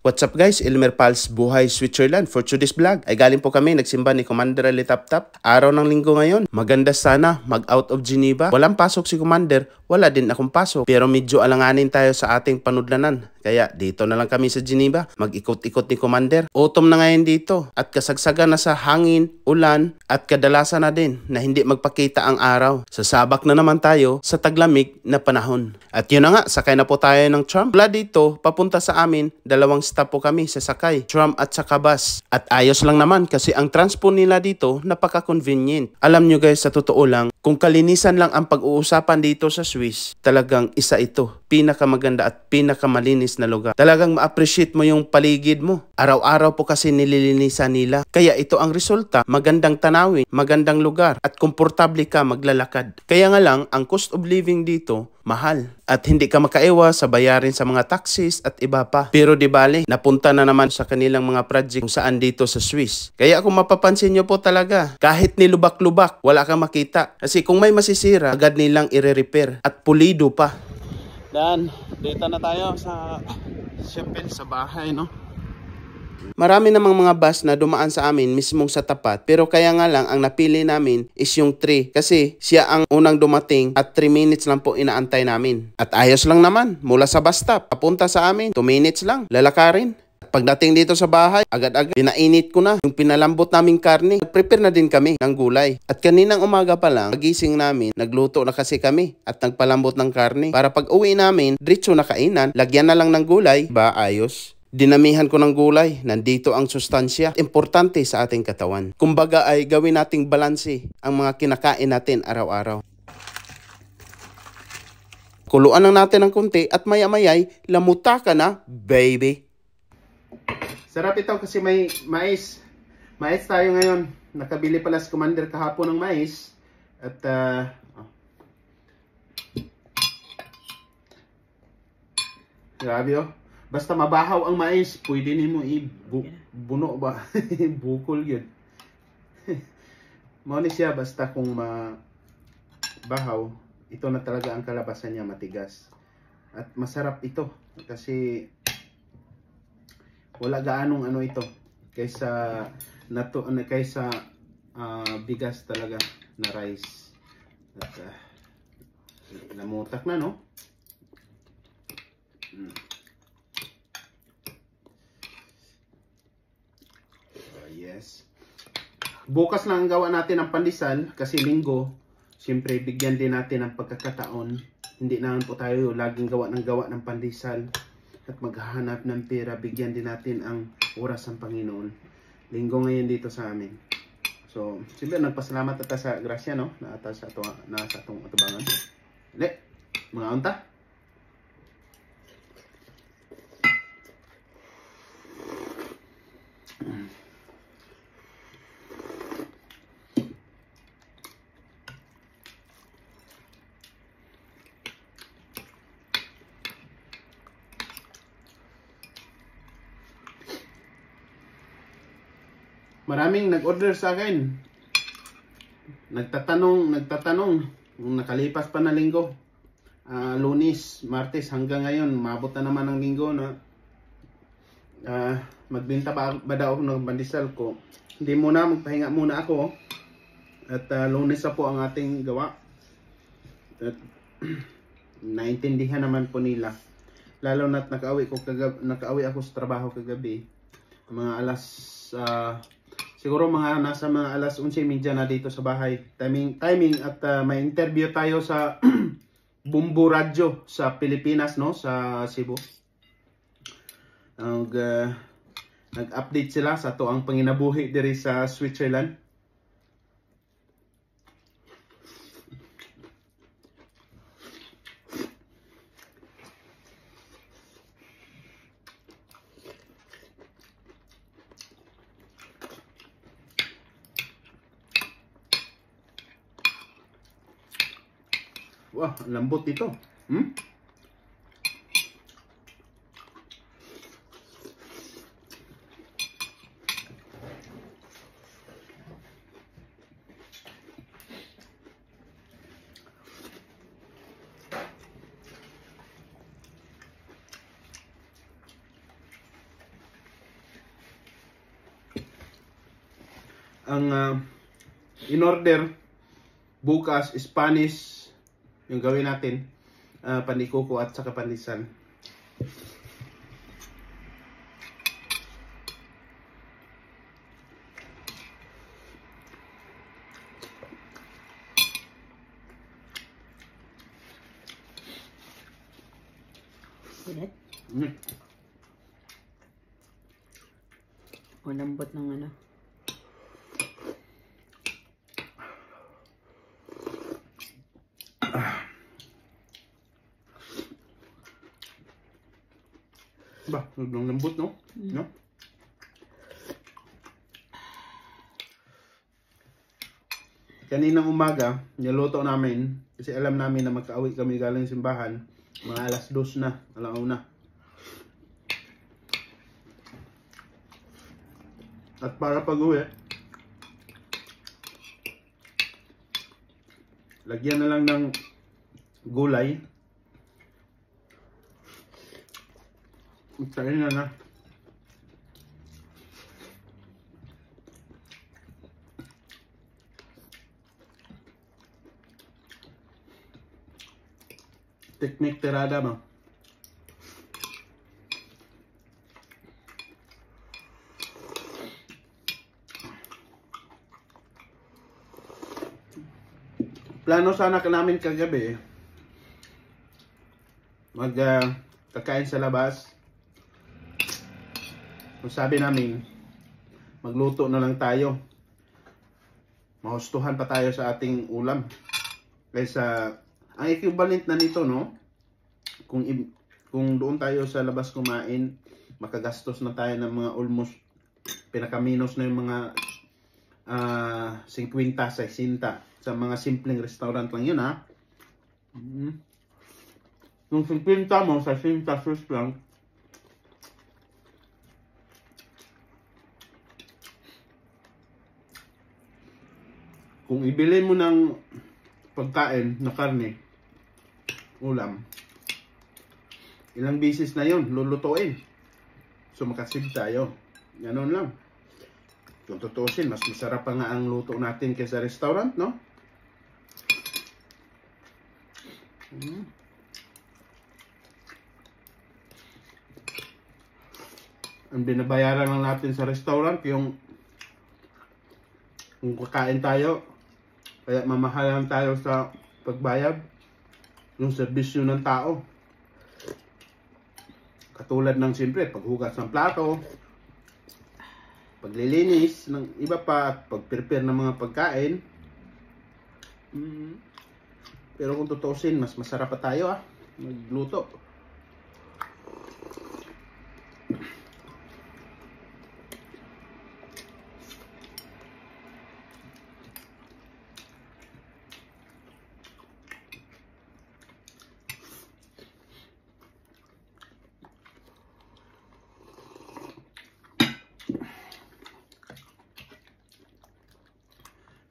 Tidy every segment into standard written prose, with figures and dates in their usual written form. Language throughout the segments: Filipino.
What's up guys, Elmer Pals, Buhay Switzerland. For today's vlog ay galing po kami nagsimba ni Commander Ali Taptap. Araw ng linggo ngayon, maganda sana mag out of Geneva. Walang pasok si Commander, wala din akong pasok. Pero medyo alanganin tayo sa ating panudlanan. Kaya dito na lang kami sa Geneva, mag-ikot-ikot ni Commander. Autumn na ngayon dito at kasagsagan na sa hangin, ulan at kadalasan na din na hindi magpakita ang araw. Sasabak na naman tayo sa taglamig na panahon. At yun na nga, sakay na po tayo ng tram. Mula dito, papunta sa amin, dalawang stop po kami sasakay, tram at saka bus. At ayos lang naman kasi ang transpo nila dito napaka-convenient. Alam nyo guys, sa totoo lang, kung kalinisan lang ang pag-uusapan dito sa Swiss, talagang isa ito, pinakamaganda at pinakamalinis na lugar. Talagang ma-appreciate mo yung paligid mo. Araw-araw po kasi nililinisan nila. Kaya ito ang resulta, magandang tanawin, magandang lugar at komportable ka maglalakad. Kaya nga lang, ang cost of living dito, mahal. At hindi ka makaiwas sa bayarin sa mga taxis at iba pa. Pero di bale, napunta na naman sa kanilang mga project kung saan dito sa Swiss. Kaya kung mapapansin nyo po talaga, kahit nilubak-lubak, wala kang makita. Kasi kung may masisira, agad nilang i-repair at pulido pa. Dan, dito na tayo sa Chapel, sa bahay, no? Marami namang mga bus na dumaan sa amin mismong sa tapat, pero kaya nga lang ang napili namin is yung 3 kasi siya ang unang dumating at 3 minutes lang po inaantay namin. At ayos lang naman, mula sa bus stop papunta sa amin 2 minutes lang, lalakarin. Pagdating dito sa bahay, agad-agad pinainit ko na yung pinalambot naming karne. Prepare na din kami ng gulay. At kaninang umaga pa lang, pagising namin, nagluto na kasi kami at nagpalambot ng karne. Para pag uwi namin, diretso na kainan, lagyan na lang ng gulay, ba ayos? Dinamihan ko ng gulay, nandito ang sustansya, importante sa ating katawan. Kumbaga ay gawin nating balanse ang mga kinakain natin araw-araw. Kuluan lang natin ng konti at maya-mayay, lamuta ka na, baby. Sarap ito kasi may mais. Mais tayo ngayon. Nakabili pala si Commander kahapon ng mais. At grabe oh. Basta mabahaw ang mais, pwede nimo i-buno ba? Bukol yun. Mao ni siya, basta kung mabahaw, ito na talaga ang kalabasan niya, matigas. At masarap ito kasi wala gaanong ano ito kaysa bigas talaga na rice. At namutak na, no? Yes. Bukas lang ang gawa natin ng pandesal kasi linggo. Siyempre bigyan din natin ng pagkakataon. Hindi naman po tayo laging gawa ng pandesal at maghahanap ng pera. Bigyan din natin ang oras ng Panginoon. Linggo ngayon dito sa amin. So, siyempre nagpasalamat ata sa grasya, no? Na ata sa atong atubangan. Dali, mga unta. Maraming nag-order sa akin. Nagtatanong nung nakalipas pa na linggo. Lunes, Martes hanggang ngayon, maabot na naman ang linggo na magbenta ba daw ako ng pandesal ko. Hindi muna, magpahinga muna ako. At Lunes na po ang ating gawa. At naintindihan naman po nila. Lalo na't nakauwi ako sa trabaho kagabi. Mga alas siguro nasa mga alas 11:30 na dito sa bahay. Timing at may interview tayo sa Bumbu Radyo sa Pilipinas, no, sa Cebu. Nag-update sila sa to ang panginabuhi diri sa Switzerland. Wah, lambot dito. Ang in order bukas Spanish yung gawin natin, panikuko at saka pandesal. Ulit? Mm. O lambot ng ano. Ba, sobrang lambot, no? No? Kaninang umaga, niluto namin kasi alam namin na magka-uwi kami galing simbahan. Mga alas 2 na, alauna. At para pag-uwi, lagyan na lang ng gulay. Kain na. Teknik tirada mo. Plano sana ka namin kagabi kakain sa labas. Kung sabi namin magluto na lang tayo, mahustuhan pa tayo sa ating ulam kaysa ang equivalent na nito, no? Kung doon tayo sa labas kumain, makagastos na tayo ng mga almost pinakaminos na yung mga 50, 60 sa mga simpleng restaurant lang yun, ha? Yung 50 mo sa 60 pesos lang, kung ibili mo ng pagkain na karne, ulam, ilang bisis na yun lulutuin. So makasave tayo. Ganon lang. Kung tutusin, mas masarap pa nga ang luto natin kaysa restaurant, no? Ang binabayaran lang natin sa restaurant yung kung kakain tayo, kaya mamahalan tayo sa pagbayad, yung serbisyo ng tao. Katulad ng siyempre, paghugas ng plato, paglilinis ng iba pa, at pag-prepare ng mga pagkain. Pero kung tutusin, mas masarap pa tayo, magluto.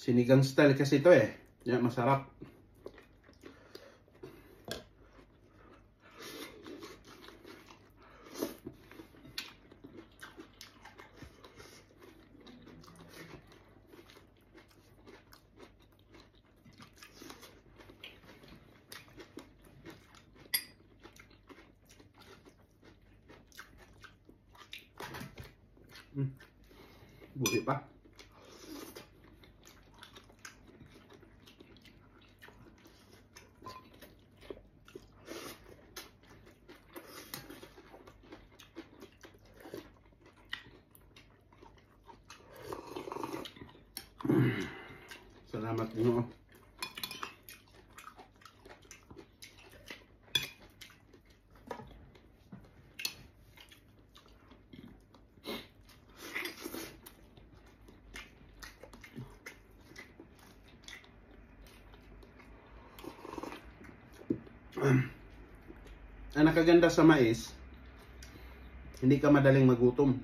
Sinigang style kasi ito eh. Yan, masarap. Buhay pa. Salamat mo. Ang nakaganda sa mais, hindi ka madaling magutom.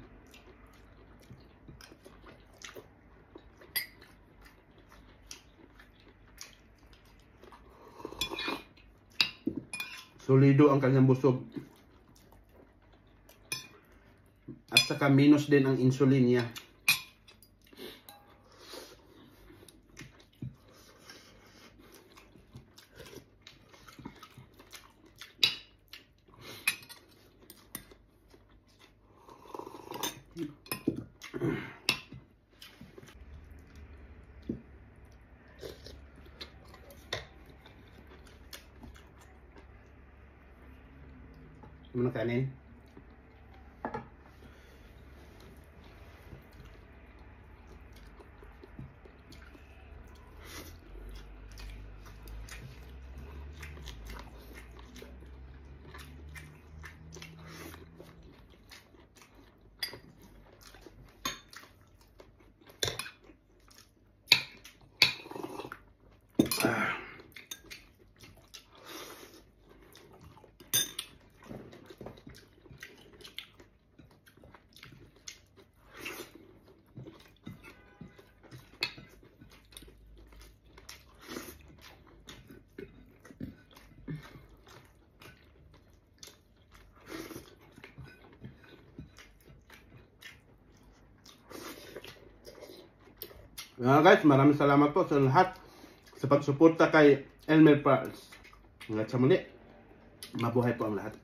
Solido ang kanyang busog. At saka minus din ang insulin niya. Muna kanin. Guys, maraming salamat po sa lahat sa pagsuporta kay Elmer Pearls. Hanggang sa muli, mabuhay po ang lahat.